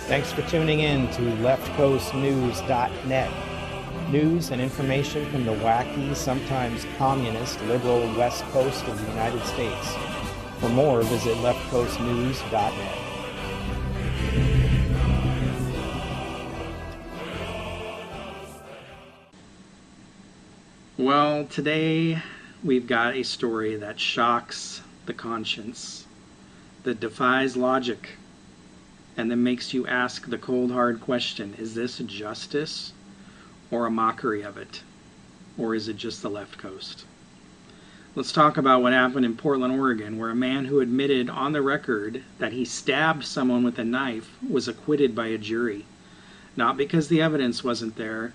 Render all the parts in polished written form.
Thanks for tuning in to leftcoastnews.net. News and information from the wacky, sometimes communist, liberal west coast of the United States. For more, visit leftcoastnews.net. Well, today we've got a story that shocks the conscience, that defies logic, and that makes you ask the cold hard question, is this justice or a mockery of it? Or is it just the left coast? Let's talk about what happened in Portland, Oregon, where a man who admitted on the record that he stabbed someone with a knife was acquitted by a jury. Not because the evidence wasn't there,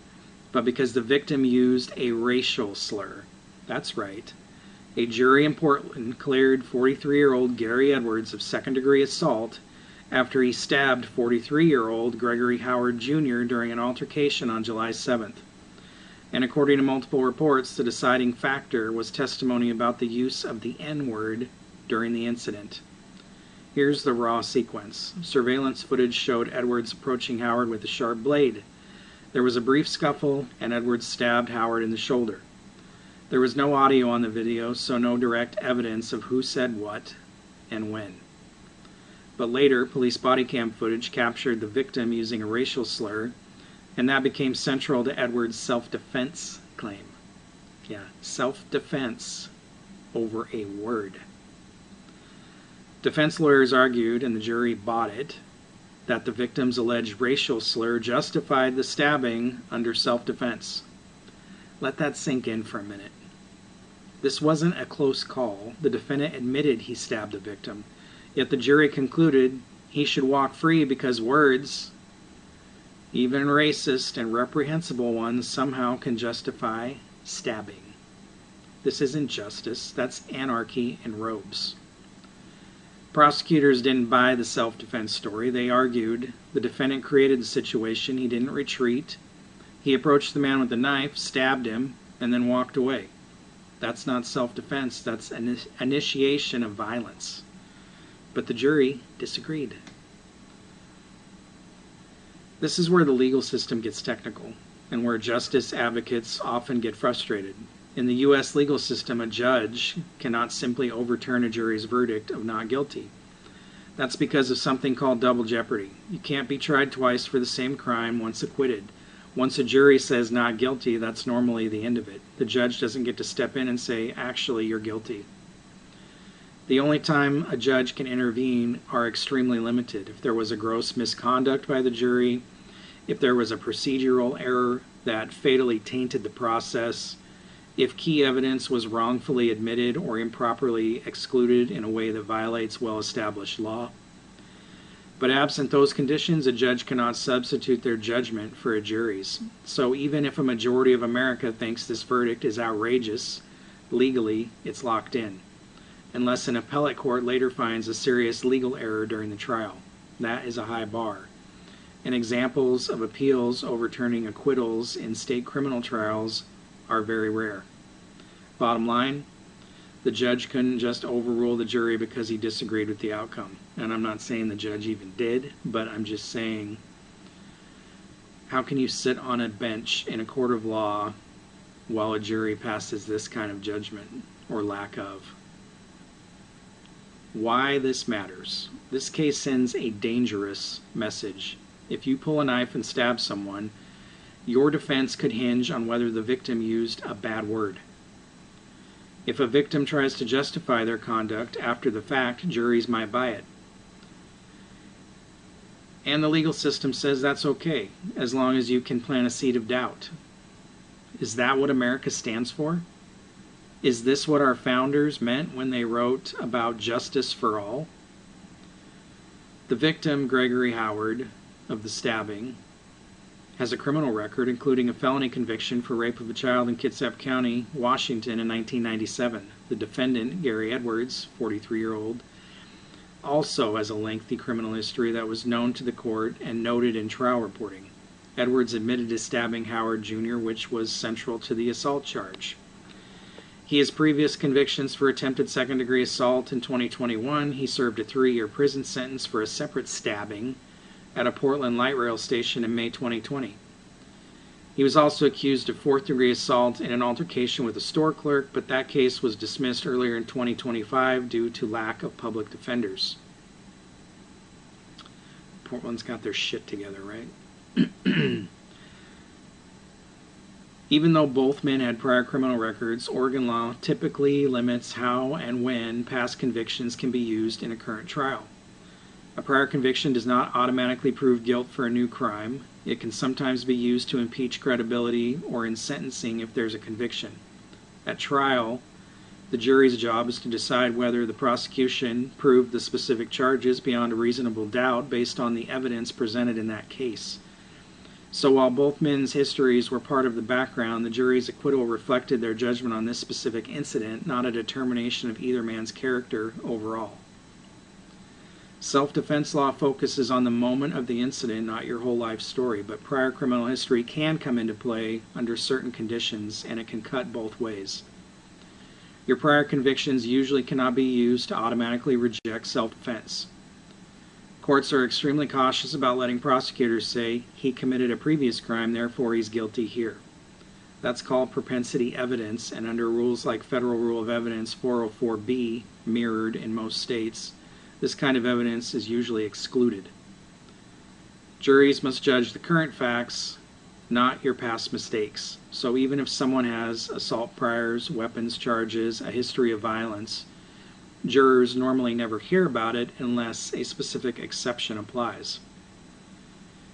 but because the victim used a racial slur. That's right. A jury in Portland cleared 43-year-old Gary Edwards of second-degree assault after he stabbed 43-year-old Gregory Howard Jr. during an altercation on July 7th. And according to multiple reports, the deciding factor was testimony about the use of the N-word during the incident. Here's the raw sequence. Surveillance footage showed Edwards approaching Howard with a sharp blade. There was a brief scuffle, and Edwards stabbed Howard in the shoulder. There was no audio on the video, so no direct evidence of who said what and when. But later, police body cam footage captured the victim using a racial slur, and that became central to Edwards' self-defense claim. Yeah, self-defense over a word. Defense lawyers argued, and the jury bought it, that the victim's alleged racial slur justified the stabbing under self-defense. Let that sink in for a minute. This wasn't a close call. The defendant admitted he stabbed the victim, yet the jury concluded he should walk free because words, even racist and reprehensible ones, somehow can justify stabbing. This isn't justice, that's anarchy in robes. Prosecutors didn't buy the self-defense story. They argued the defendant created the situation. He didn't retreat. He approached the man with the knife, stabbed him, and then walked away. That's not self-defense. That's an initiation of violence. But the jury disagreed. This is where the legal system gets technical, and where justice advocates often get frustrated. In the U.S. legal system, a judge cannot simply overturn a jury's verdict of not guilty. That's because of something called double jeopardy. You can't be tried twice for the same crime once acquitted. Once a jury says not guilty, that's normally the end of it. The judge doesn't get to step in and say, actually, you're guilty. The only time a judge can intervene are extremely limited. If there was a gross misconduct by the jury, if there was a procedural error that fatally tainted the process, if key evidence was wrongfully admitted or improperly excluded in a way that violates well-established law. But absent those conditions, a judge cannot substitute their judgment for a jury's. So even if a majority of America thinks this verdict is outrageous, legally it's locked in, unless an appellate court later finds a serious legal error during the trial. That is a high bar. And examples of appeals overturning acquittals in state criminal trials are very rare. Bottom line, the judge couldn't just overrule the jury because he disagreed with the outcome. And I'm not saying the judge even did, but I'm just saying, how can you sit on a bench in a court of law while a jury passes this kind of judgment, or lack of? Why this matters. This case sends a dangerous message. If you pull a knife and stab someone, your defense could hinge on whether the victim used a bad word. If a victim tries to justify their conduct after the fact, juries might buy it. And the legal system says that's okay, as long as you can plant a seed of doubt. Is that what America stands for? Is this what our founders meant when they wrote about justice for all? The victim, Gregory Howard, of the stabbing, has a criminal record, including a felony conviction for rape of a child in Kitsap County, Washington in 1997. The defendant, Gary Edwards, 43-year-old, also has a lengthy criminal history that was known to the court and noted in trial reporting. Edwards admitted to stabbing Howard Jr., which was central to the assault charge. He has previous convictions for attempted second-degree assault. In 2021, he served a 3-year prison sentence for a separate stabbing at a Portland light rail station in May 2020. He was also accused of fourth-degree assault in an altercation with a store clerk, but that case was dismissed earlier in 2025 due to lack of public defenders. Portland's got their shit together, right? Even though both men had prior criminal records, Oregon law typically limits how and when past convictions can be used in a current trial. A prior conviction does not automatically prove guilt for a new crime. It can sometimes be used to impeach credibility or in sentencing if there's a conviction. At trial, the jury's job is to decide whether the prosecution proved the specific charges beyond a reasonable doubt based on the evidence presented in that case. So while both men's histories were part of the background, the jury's acquittal reflected their judgment on this specific incident, not a determination of either man's character overall. Self-defense law focuses on the moment of the incident, not your whole life story, but prior criminal history can come into play under certain conditions, and it can cut both ways. Your prior convictions usually cannot be used to automatically reject self-defense. Courts are extremely cautious about letting prosecutors say, he committed a previous crime, therefore he's guilty here. That's called propensity evidence, and under rules like Federal Rule of Evidence 404B, mirrored in most states, this kind of evidence is usually excluded. Juries must judge the current facts, not your past mistakes. So even if someone has assault priors, weapons charges, a history of violence, jurors normally never hear about it unless a specific exception applies.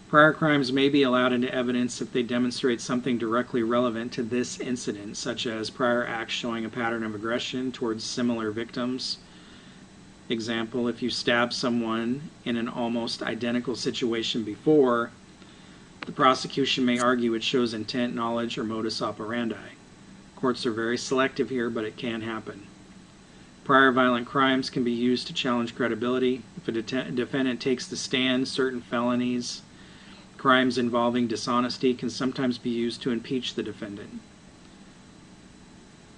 Prior crimes may be allowed into evidence if they demonstrate something directly relevant to this incident, such as prior acts showing a pattern of aggression towards similar victims. Example, if you stab someone in an almost identical situation before, the prosecution may argue it shows intent, knowledge, or modus operandi. Courts are very selective here, but it can happen. Prior violent crimes can be used to challenge credibility. If a defendant takes the stand, certain felonies, crimes involving dishonesty can sometimes be used to impeach the defendant.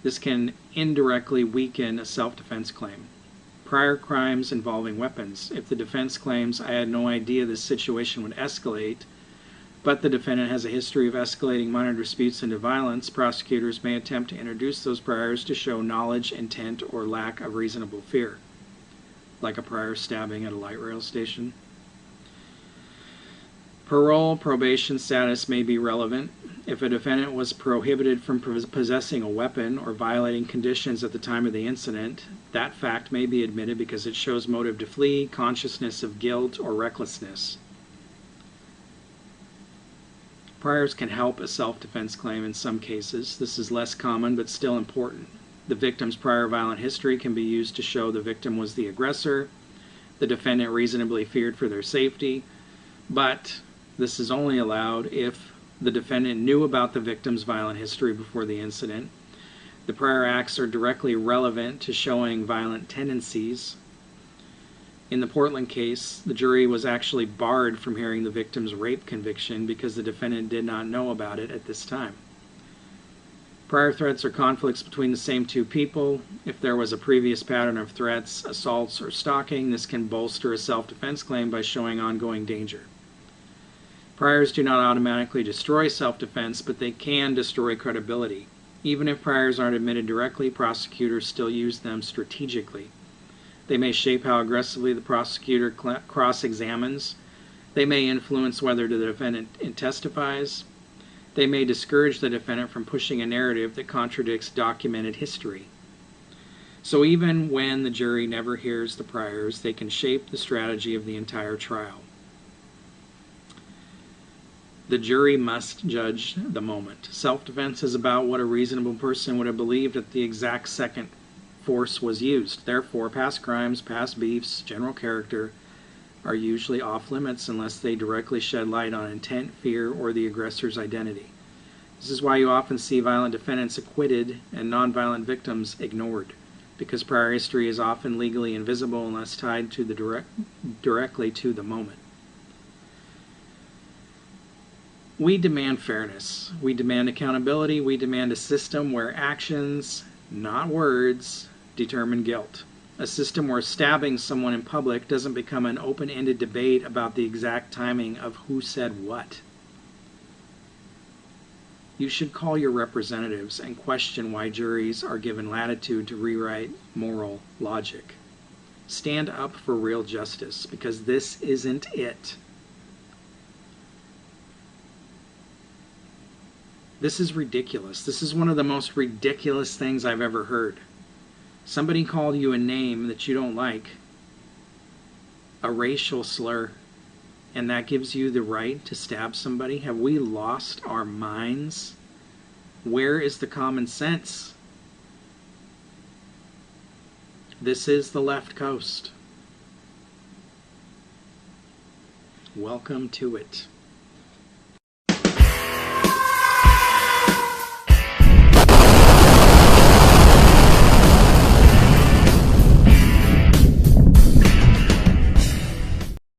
This can indirectly weaken a self-defense claim. Prior crimes involving weapons. If the defense claims, I had no idea this situation would escalate, but the defendant has a history of escalating minor disputes into violence, prosecutors may attempt to introduce those priors to show knowledge, intent, or lack of reasonable fear, like a prior stabbing at a light rail station. Parole, probation status may be relevant. If a defendant was prohibited from possessing a weapon or violating conditions at the time of the incident, that fact may be admitted because it shows motive to flee, consciousness of guilt, or recklessness. Priors can help a self-defense claim in some cases. This is less common but still important. The victim's prior violent history can be used to show the victim was the aggressor, the defendant reasonably feared for their safety, but this is only allowed if the defendant knew about the victim's violent history before the incident, the prior acts are directly relevant to showing violent tendencies. In the Portland case, the jury was actually barred from hearing the victim's rape conviction because the defendant did not know about it at this time. Prior threats or conflicts between the same two people. If there was a previous pattern of threats, assaults, or stalking, this can bolster a self-defense claim by showing ongoing danger. Priors do not automatically destroy self-defense, but they can destroy credibility. Even if priors aren't admitted directly, prosecutors still use them strategically. They may shape how aggressively the prosecutor cross-examines. They may influence whether the defendant testifies. They may discourage the defendant from pushing a narrative that contradicts documented history. So even when the jury never hears the priors, they can shape the strategy of the entire trial. The jury must judge the moment. Self-defense is about what a reasonable person would have believed at the exact second force was used. Therefore, past crimes, past beefs, general character are usually off limits unless they directly shed light on intent, fear, or the aggressor's identity. This is why you often see violent defendants acquitted and nonviolent victims ignored, because prior history is often legally invisible unless tied to the directly to the moment. We demand fairness. We demand accountability. We demand a system where actions, not words, determine guilt. A system where stabbing someone in public doesn't become an open-ended debate about the exact timing of who said what. You should call your representatives and question why juries are given latitude to rewrite moral logic. Stand up for real justice, because this isn't it. This is ridiculous. This is one of the most ridiculous things I've ever heard. Somebody called you a name that you don't like, a racial slur, and that gives you the right to stab somebody? Have we lost our minds? Where is the common sense? This is the left coast. Welcome to it.